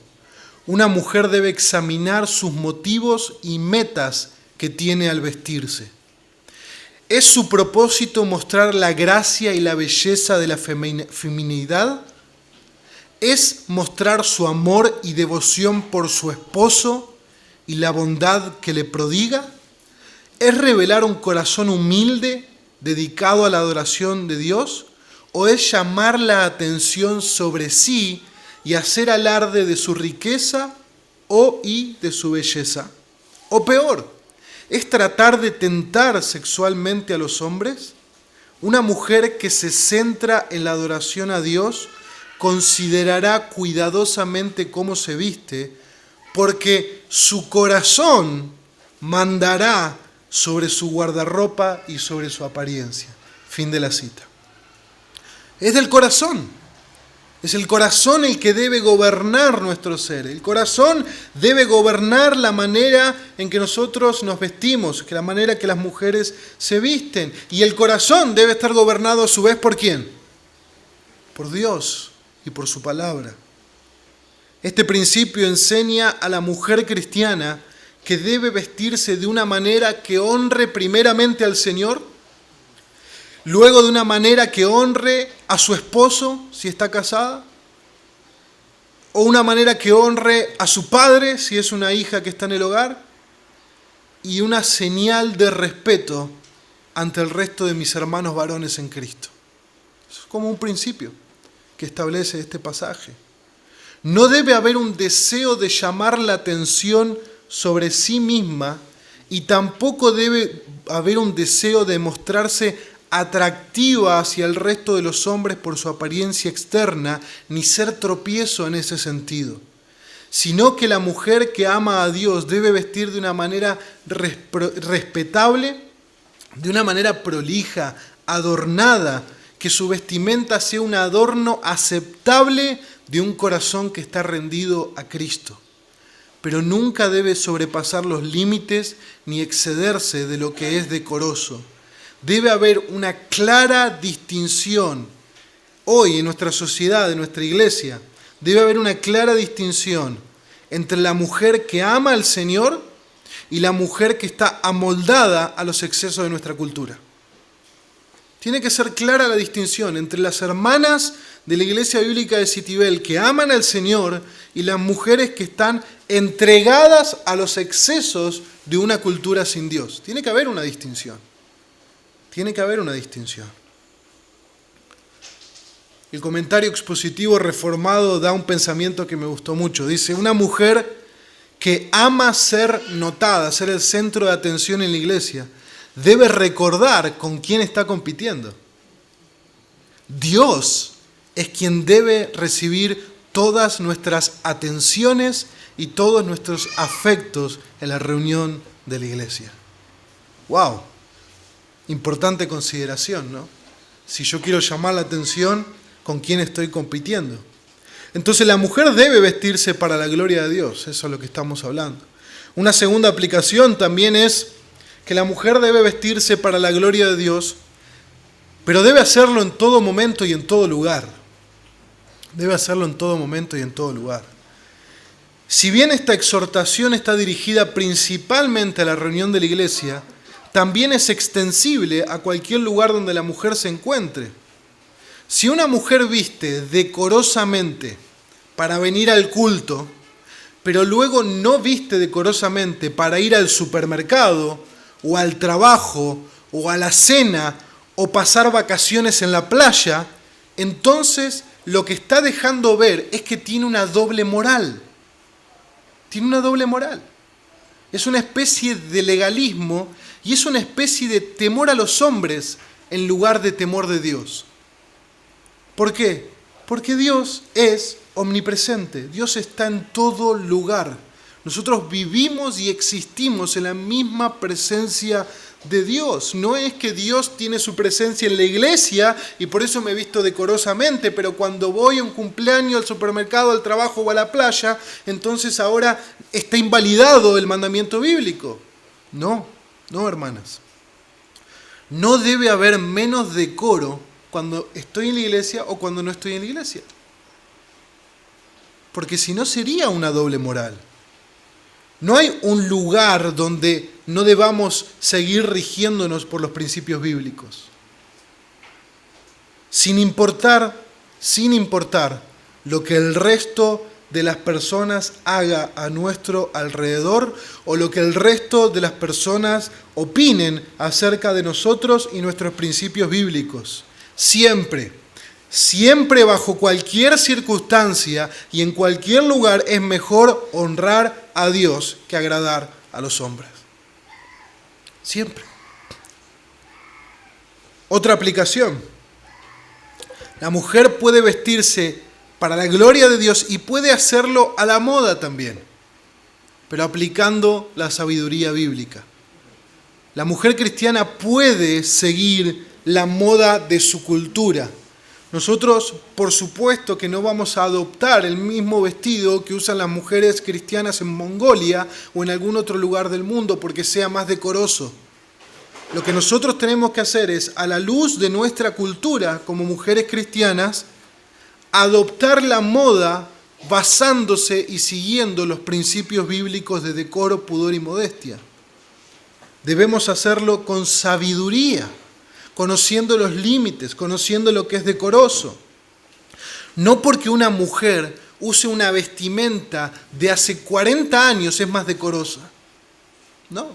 Una mujer debe examinar sus motivos y metas que tiene al vestirse. ¿Es su propósito mostrar la gracia y la belleza de la feminidad? ¿Es mostrar su amor y devoción por su esposo y la bondad que le prodiga? ¿Es revelar un corazón humilde dedicado a la adoración de Dios? ¿O es llamar la atención sobre sí y hacer alarde de su riqueza y de su belleza? O peor, ¿es tratar de tentar sexualmente a los hombres? Una mujer que se centra en la adoración a Dios considerará cuidadosamente cómo se viste, porque su corazón mandará sobre su guardarropa y sobre su apariencia. Fin de la cita. Es del corazón. Es el corazón el que debe gobernar nuestro ser. El corazón debe gobernar la manera en que nosotros nos vestimos, la manera que las mujeres se visten. Y el corazón debe estar gobernado a su vez ¿por quién? Por Dios y por su palabra. Este principio enseña a la mujer cristiana que debe vestirse de una manera que honre primeramente al Señor, luego de una manera que honre a su esposo si está casada, o una manera que honre a su padre si es una hija que está en el hogar, y una señal de respeto ante el resto de mis hermanos varones en Cristo. Eso es como un principio que establece este pasaje. No debe haber un deseo de llamar la atención sobre sí misma y tampoco debe haber un deseo de mostrarse atractiva hacia el resto de los hombres por su apariencia externa, ni ser tropiezo en ese sentido, sino que la mujer que ama a Dios debe vestir de una manera respetable, de una manera prolija, adornada, que su vestimenta sea un adorno aceptable de un corazón que está rendido a Cristo. Pero nunca debe sobrepasar los límites ni excederse de lo que es decoroso. Debe haber una clara distinción. Hoy en nuestra sociedad, en nuestra iglesia, debe haber una clara distinción entre la mujer que ama al Señor y la mujer que está amoldada a los excesos de nuestra cultura. Tiene que ser clara la distinción entre las hermanas de la Iglesia Bíblica de Citibel que aman al Señor y las mujeres que están entregadas a los excesos de una cultura sin Dios. Tiene que haber una distinción. Tiene que haber una distinción. El comentario expositivo reformado da un pensamiento que me gustó mucho. Dice, una mujer que ama ser notada, ser el centro de atención en la iglesia, debe recordar con quién está compitiendo. Dios es quien debe recibir todas nuestras atenciones y todos nuestros afectos en la reunión de la iglesia. ¡Wow! Importante consideración, ¿no? Si yo quiero llamar la atención, ¿con quién estoy compitiendo? Entonces la mujer debe vestirse para la gloria de Dios, eso es lo que estamos hablando. Una segunda aplicación también es que la mujer debe vestirse para la gloria de Dios, pero debe hacerlo en todo momento y en todo lugar. Debe hacerlo en todo momento y en todo lugar. Si bien esta exhortación está dirigida principalmente a la reunión de la iglesia, también es extensible a cualquier lugar donde la mujer se encuentre. Si una mujer viste decorosamente para venir al culto, pero luego no viste decorosamente para ir al supermercado, o al trabajo, o a la cena, o pasar vacaciones en la playa, entonces lo que está dejando ver es que tiene una doble moral. Tiene una doble moral. Es una especie de legalismo y es una especie de temor a los hombres en lugar de temor de Dios. ¿Por qué? Porque Dios es omnipresente. Dios está en todo lugar. Nosotros vivimos y existimos en la misma presencia de Dios. No es que Dios tiene su presencia en la iglesia y por eso me visto decorosamente, pero cuando voy a un cumpleaños, al supermercado, al trabajo o a la playa, entonces ahora está invalidado el mandamiento bíblico. No, hermanas. No debe haber menos decoro cuando estoy en la iglesia o cuando no estoy en la iglesia. Porque si no sería una doble moral. No hay un lugar donde no debamos seguir rigiéndonos por los principios bíblicos. Sin importar lo que el resto de las personas haga a nuestro alrededor o lo que el resto de las personas opinen acerca de nosotros y nuestros principios bíblicos. Siempre bajo cualquier circunstancia y en cualquier lugar es mejor honrar a Dios que agradar a los hombres. Siempre. Otra aplicación. La mujer puede vestirse para la gloria de Dios y puede hacerlo a la moda también, pero aplicando la sabiduría bíblica. La mujer cristiana puede seguir la moda de su cultura, Nosotros, por supuesto, que no vamos a adoptar el mismo vestido que usan las mujeres cristianas en Mongolia o en algún otro lugar del mundo porque sea más decoroso. Lo que nosotros tenemos que hacer es, a la luz de nuestra cultura como mujeres cristianas, adoptar la moda basándose y siguiendo los principios bíblicos de decoro, pudor y modestia. Debemos hacerlo con sabiduría, conociendo los límites, conociendo lo que es decoroso. No porque una mujer use una vestimenta de hace 40 años es más decorosa. No.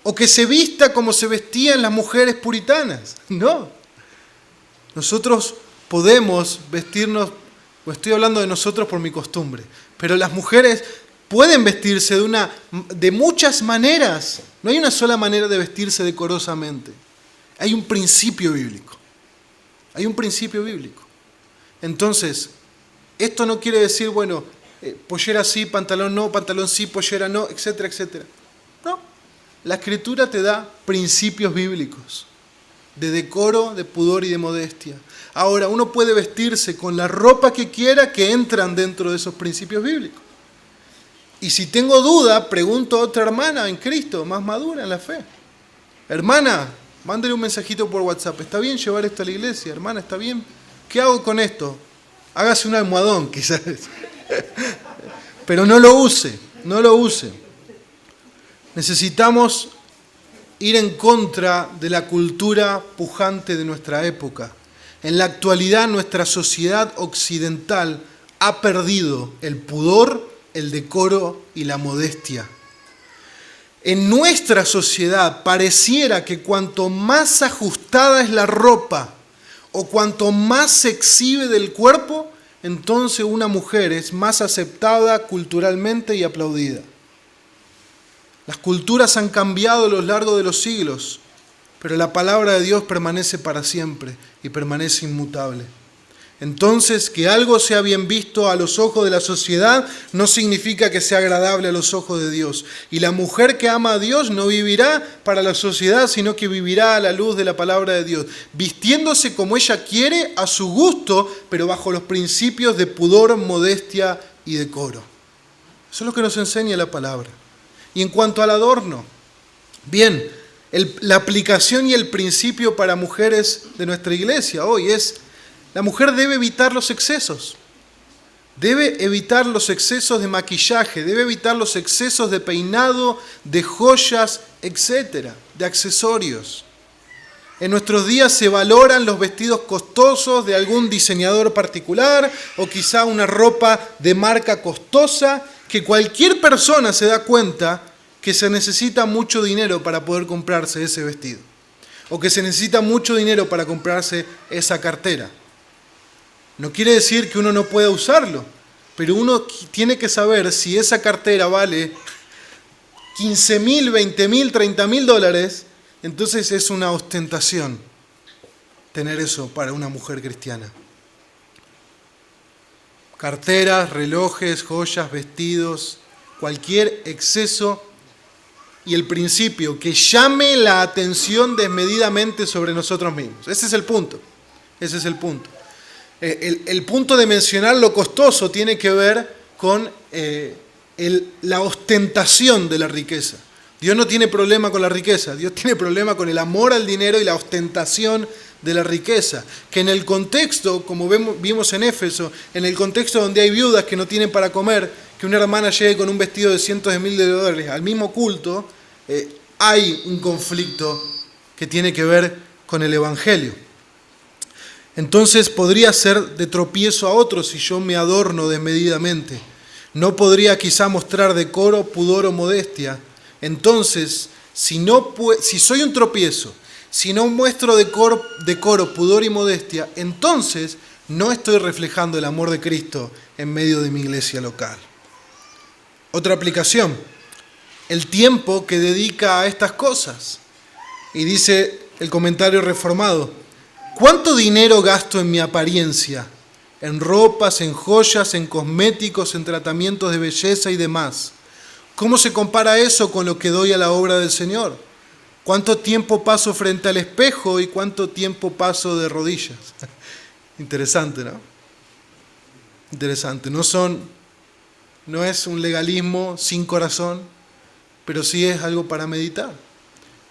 O que se vista como se vestían las mujeres puritanas. No. Nosotros podemos vestirnos, o estoy hablando de nosotros por mi costumbre, pero las mujeres pueden vestirse de muchas maneras. No hay una sola manera de vestirse decorosamente. Hay un principio bíblico. Hay un principio bíblico. Entonces, esto no quiere decir, bueno, pollera sí, pantalón no, pantalón sí, pollera no, etcétera, etcétera. No. La Escritura te da principios bíblicos de decoro, de pudor y de modestia. Ahora, uno puede vestirse con la ropa que quiera que entran dentro de esos principios bíblicos. Y si tengo duda, pregunto a otra hermana en Cristo, más madura en la fe. Hermana, mándele un mensajito por WhatsApp. ¿Está bien llevar esto a la iglesia? Hermana, ¿está bien? ¿Qué hago con esto? Hágase un almohadón, quizás. Pero no lo use, no lo use. Necesitamos ir en contra de la cultura pujante de nuestra época. En la actualidad, nuestra sociedad occidental ha perdido el pudor, el decoro y la modestia. En nuestra sociedad pareciera que cuanto más ajustada es la ropa o cuanto más se exhibe del cuerpo, entonces una mujer es más aceptada culturalmente y aplaudida. Las culturas han cambiado a lo largo de los siglos, pero la palabra de Dios permanece para siempre y permanece inmutable. Entonces, que algo sea bien visto a los ojos de la sociedad no significa que sea agradable a los ojos de Dios. Y la mujer que ama a Dios no vivirá para la sociedad, sino que vivirá a la luz de la palabra de Dios, vistiéndose como ella quiere, a su gusto, pero bajo los principios de pudor, modestia y decoro. Eso es lo que nos enseña la palabra. Y en cuanto al adorno, bien, la aplicación y el principio para mujeres de nuestra iglesia hoy es: la mujer debe evitar los excesos. Debe evitar los excesos de maquillaje, debe evitar los excesos de peinado, de joyas, etcétera, de accesorios. En nuestros días se valoran los vestidos costosos de algún diseñador particular o quizá una ropa de marca costosa que cualquier persona se da cuenta que se necesita mucho dinero para poder comprarse ese vestido o que se necesita mucho dinero para comprarse esa cartera. No quiere decir que uno no pueda usarlo, pero uno tiene que saber si esa cartera vale 15,000, 20,000, 30,000 dólares, entonces es una ostentación tener eso para una mujer cristiana. Carteras, relojes, joyas, vestidos, cualquier exceso y el principio que llame la atención desmedidamente sobre nosotros mismos. Ese es el punto. Ese es el punto. El punto de mencionar lo costoso tiene que ver con la ostentación de la riqueza. Dios no tiene problema con la riqueza, Dios tiene problema con el amor al dinero y la ostentación de la riqueza. Que en el contexto, como vimos en Éfeso, en el contexto donde hay viudas que no tienen para comer, que una hermana llegue con un vestido de cientos de miles de dólares al mismo culto, hay un conflicto que tiene que ver con el Evangelio. Entonces podría ser de tropiezo a otros si yo me adorno desmedidamente. No podría quizá mostrar decoro, pudor o modestia. Entonces, si soy un tropiezo, si no muestro decoro, pudor y modestia, entonces no estoy reflejando el amor de Cristo en medio de mi iglesia local. Otra aplicación, el tiempo que dedica a estas cosas. Y dice el comentario reformado: ¿cuánto dinero gasto en mi apariencia? En ropas, en joyas, en cosméticos, en tratamientos de belleza y demás. ¿Cómo se compara eso con lo que doy a la obra del Señor? ¿Cuánto tiempo paso frente al espejo y cuánto tiempo paso de rodillas? Interesante, ¿no? Interesante. No es un legalismo sin corazón, pero sí es algo para meditar.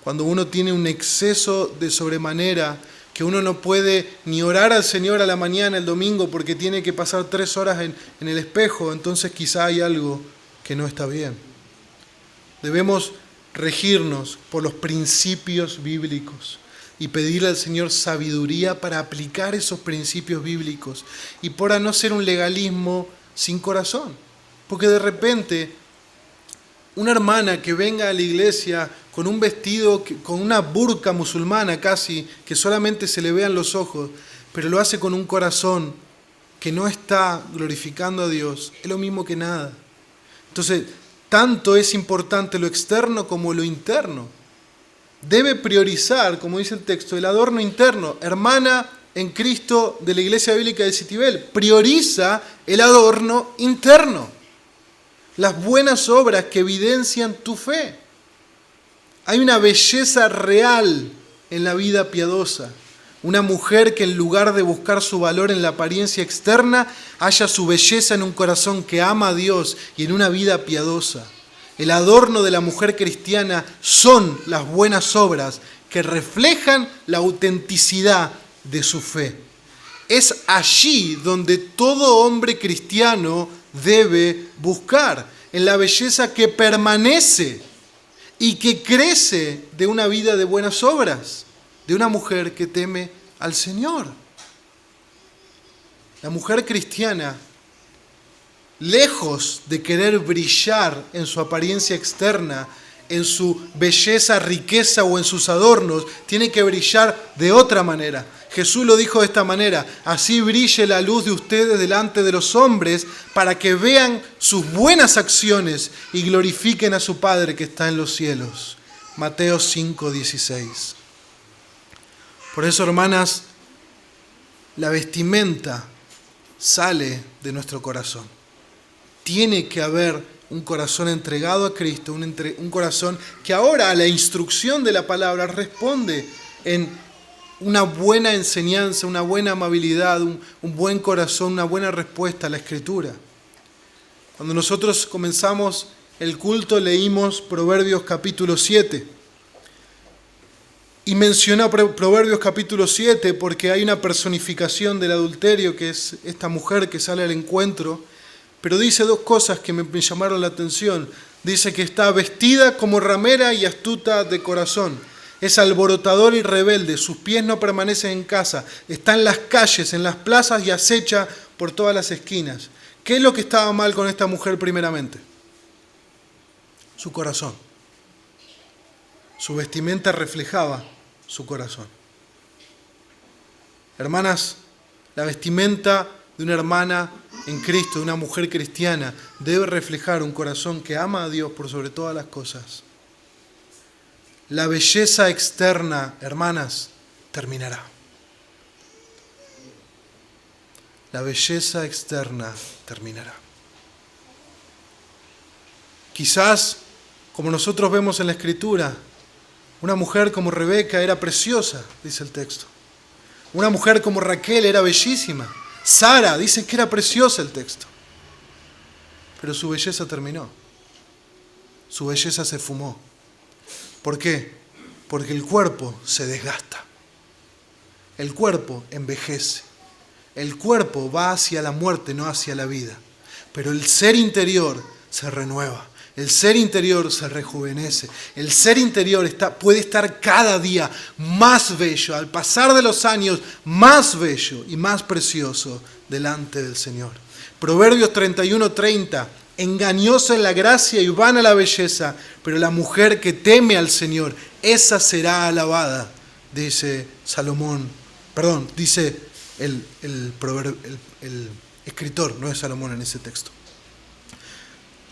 Cuando uno tiene un exceso de sobremanera, que uno no puede ni orar al Señor a la mañana, el domingo, porque tiene que pasar 3 horas en el espejo, entonces quizá hay algo que no está bien. Debemos regirnos por los principios bíblicos y pedirle al Señor sabiduría para aplicar esos principios bíblicos y por no ser un legalismo sin corazón. Porque de repente una hermana que venga a la iglesia con un vestido, con una burka musulmana casi, que solamente se le vean los ojos, pero lo hace con un corazón que no está glorificando a Dios, es lo mismo que nada. Entonces, tanto es importante lo externo como lo interno. Debe priorizar, como dice el texto, el adorno interno. Hermana en Cristo de la Iglesia Bíblica de Citibel, prioriza el adorno interno. Las buenas obras que evidencian tu fe. Hay una belleza real en la vida piadosa. Una mujer que en lugar de buscar su valor en la apariencia externa, halla su belleza en un corazón que ama a Dios y en una vida piadosa. El adorno de la mujer cristiana son las buenas obras que reflejan la autenticidad de su fe. Es allí donde todo hombre cristiano debe buscar, en la belleza que permanece y que crece de una vida de buenas obras, de una mujer que teme al Señor. La mujer cristiana, lejos de querer brillar en su apariencia externa, en su belleza, riqueza o en sus adornos, tiene que brillar de otra manera. Jesús lo dijo de esta manera: así brille la luz de ustedes delante de los hombres, para que vean sus buenas acciones y glorifiquen a su Padre que está en los cielos. Mateo 5:16. Por eso, hermanas, la vestimenta sale de nuestro corazón. Tiene que haber un corazón entregado a Cristo, un corazón que ahora a la instrucción de la palabra responde en una buena enseñanza, una buena amabilidad, un buen corazón, una buena respuesta a la Escritura. Cuando nosotros comenzamos el culto leímos Proverbios capítulo 7. Y menciona Proverbios capítulo 7 porque hay una personificación del adulterio, que es esta mujer que sale al encuentro, pero dice 2 cosas que me llamaron la atención. Dice que está vestida como ramera y astuta de corazón. Es alborotadora y rebelde, sus pies no permanecen en casa, está en las calles, en las plazas y acecha por todas las esquinas. ¿Qué es lo que estaba mal con esta mujer primeramente? Su corazón. Su vestimenta reflejaba su corazón. Hermanas, la vestimenta de una hermana en Cristo, de una mujer cristiana, debe reflejar un corazón que ama a Dios por sobre todas las cosas. La belleza externa, hermanas, terminará. La belleza externa terminará. Quizás, como nosotros vemos en la Escritura, una mujer como Rebeca era preciosa, dice el texto. Una mujer como Raquel era bellísima. Sara dice que era preciosa el texto. Pero su belleza terminó. Su belleza se fumó. ¿Por qué? Porque el cuerpo se desgasta. El cuerpo envejece. El cuerpo va hacia la muerte, no hacia la vida. Pero el ser interior se renueva. El ser interior se rejuvenece. El ser interior puede estar cada día más bello, al pasar de los años, más bello y más precioso delante del Señor. Proverbios 31:30. Engañosa es la gracia y vana la belleza, pero la mujer que teme al Señor, esa será alabada, dice Salomón. Perdón, dice el escritor, no es Salomón en ese texto.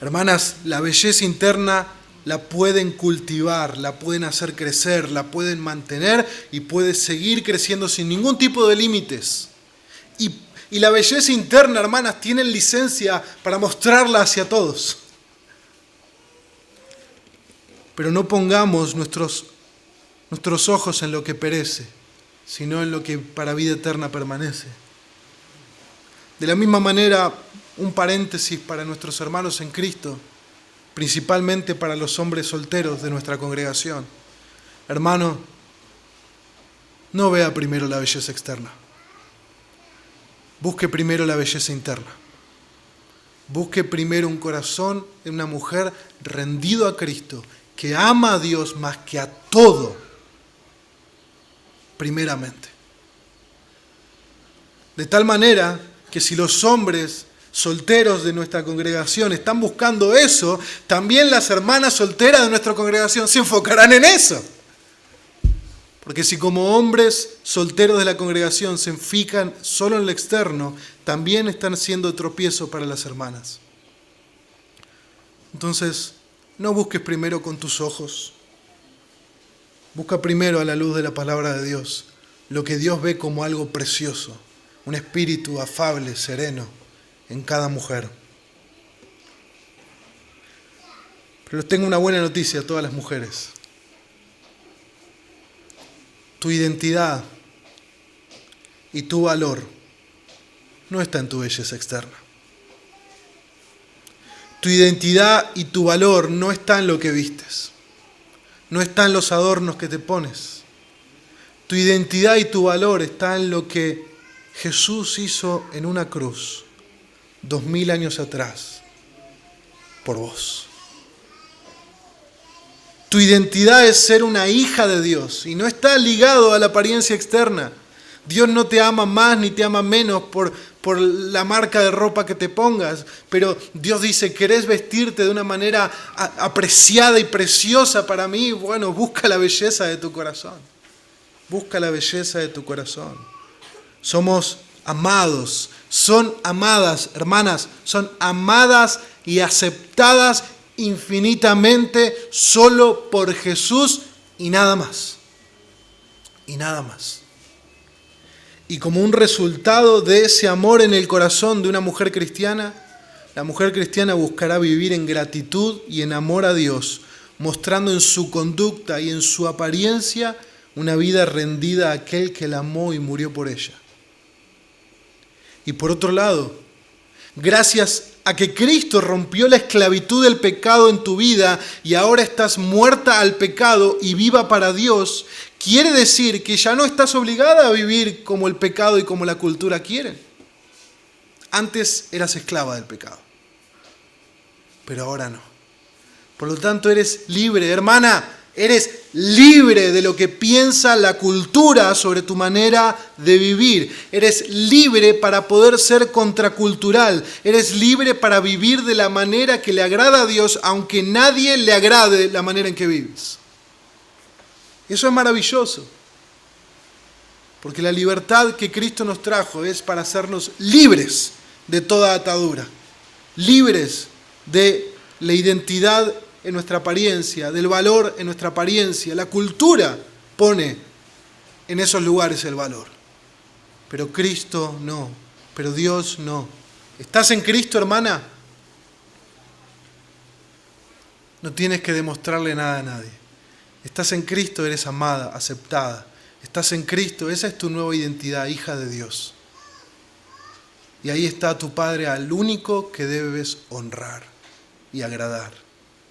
Hermanas, la belleza interna la pueden cultivar, la pueden hacer crecer, la pueden mantener y puede seguir creciendo sin ningún tipo de límites. Y la belleza interna, hermanas, tienen licencia para mostrarla hacia todos. Pero no pongamos nuestros nuestros ojos en lo que perece, sino en lo que para vida eterna permanece. De la misma manera, un paréntesis para nuestros hermanos en Cristo, principalmente para los hombres solteros de nuestra congregación. Hermano, no vea primero la belleza externa. Busque primero la belleza interna. Busque primero un corazón de una mujer rendido a Cristo, que ama a Dios más que a todo, primeramente. De tal manera que si los hombres solteros de nuestra congregación están buscando eso, también las hermanas solteras de nuestra congregación se enfocarán en eso. Porque si como hombres solteros de la congregación se enfocan solo en lo externo, también están siendo tropiezo para las hermanas. Entonces, no busques primero con tus ojos. Busca primero a la luz de la palabra de Dios lo que Dios ve como algo precioso, un espíritu afable, sereno en cada mujer. Pero les tengo una buena noticia a todas las mujeres. Tu identidad y tu valor no está en tu belleza externa. Tu identidad y tu valor no está en lo que vistes. No está en los adornos que te pones. Tu identidad y tu valor está en lo que Jesús hizo en una cruz 2000 años atrás por vos. Tu identidad es ser una hija de Dios y no está ligado a la apariencia externa. Dios no te ama más ni te ama menos por la marca de ropa que te pongas, pero Dios dice, ¿querés vestirte de una manera apreciada y preciosa para mí? Bueno, busca la belleza de tu corazón. Busca la belleza de tu corazón. Somos amados, son amadas, hermanas, son amadas y aceptadas infinitamente solo por Jesús y nada más. Y nada más. Y como un resultado de ese amor en el corazón de una mujer cristiana, la mujer cristiana buscará vivir en gratitud y en amor a Dios, mostrando en su conducta y en su apariencia una vida rendida a aquel que la amó y murió por ella. Y por otro lado, gracias a que Cristo rompió la esclavitud del pecado en tu vida y ahora estás muerta al pecado y viva para Dios, quiere decir que ya no estás obligada a vivir como el pecado y como la cultura quieren. Antes eras esclava del pecado, pero ahora no. Por lo tanto, eres libre, hermana. Eres libre de lo que piensa la cultura sobre tu manera de vivir. Eres libre para poder ser contracultural. Eres libre para vivir de la manera que le agrada a Dios, aunque nadie le agrade la manera en que vives. Eso es maravilloso. Porque la libertad que Cristo nos trajo es para hacernos libres de toda atadura. Libres de la identidad en nuestra apariencia, del valor en nuestra apariencia. La cultura pone en esos lugares el valor. Pero Cristo no, pero Dios no. ¿Estás en Cristo, hermana? No tienes que demostrarle nada a nadie. Estás en Cristo, eres amada, aceptada. Estás en Cristo, esa es tu nueva identidad, hija de Dios. Y ahí está tu Padre, al único que debes honrar y agradar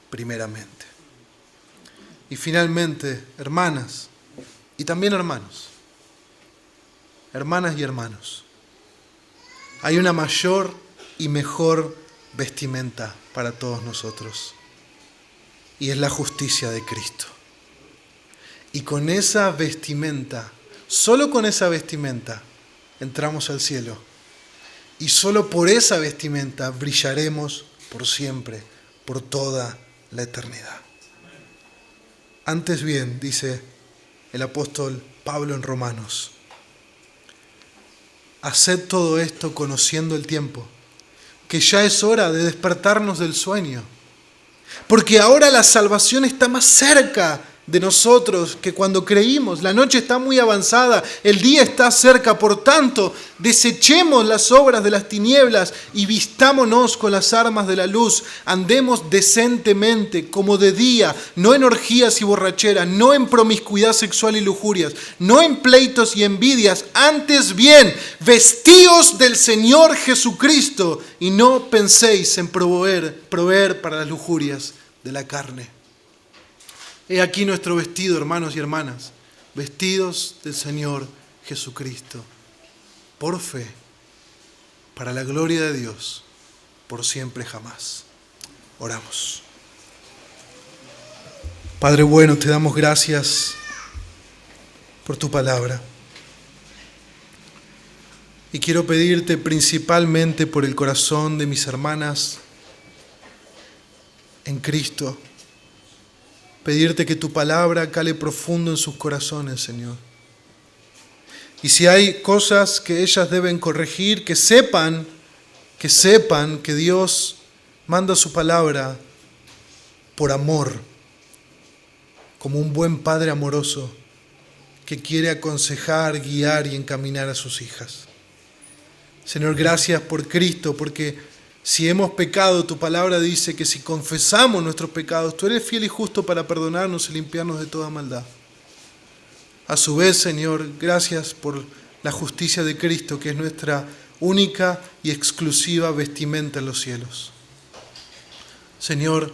primeramente. Y finalmente, hermanas y también hermanos, hermanas y hermanos, hay una mayor y mejor vestimenta para todos nosotros, y es la justicia de Cristo. Y con esa vestimenta, solo con esa vestimenta, entramos al cielo. Y solo por esa vestimenta brillaremos por siempre, por toda la eternidad. Antes bien, dice el apóstol Pablo en Romanos, haced todo esto conociendo el tiempo, que ya es hora de despertarnos del sueño, porque ahora la salvación está más cerca de nosotros que cuando creímos, la noche está muy avanzada, el día está cerca, por tanto, desechemos las obras de las tinieblas y vistámonos con las armas de la luz, andemos decentemente como de día, no en orgías y borracheras, no en promiscuidad sexual y lujurias, no en pleitos y envidias, antes bien, vestíos del Señor Jesucristo y no penséis en proveer para las lujurias de la carne. He aquí nuestro vestido, hermanos y hermanas, vestidos del Señor Jesucristo, por fe, para la gloria de Dios, por siempre jamás. Oramos. Padre bueno, te damos gracias por tu palabra. Y quiero pedirte principalmente por el corazón de mis hermanas en Cristo, pedirte que tu palabra cale profundo en sus corazones, Señor. Y si hay cosas que ellas deben corregir, que sepan que Dios manda su palabra por amor, como un buen padre amoroso que quiere aconsejar, guiar y encaminar a sus hijas. Señor, gracias por Cristo, porque si hemos pecado, tu palabra dice que si confesamos nuestros pecados, tú eres fiel y justo para perdonarnos y limpiarnos de toda maldad. A su vez, Señor, gracias por la justicia de Cristo, que es nuestra única y exclusiva vestimenta en los cielos. Señor,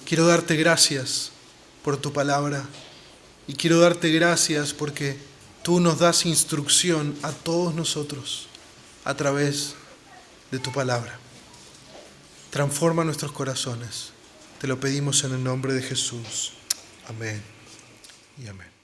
quiero darte gracias por tu palabra y quiero darte gracias porque tú nos das instrucción a todos nosotros a través de tu palabra. Transforma nuestros corazones. Te lo pedimos en el nombre de Jesús. Amén y amén.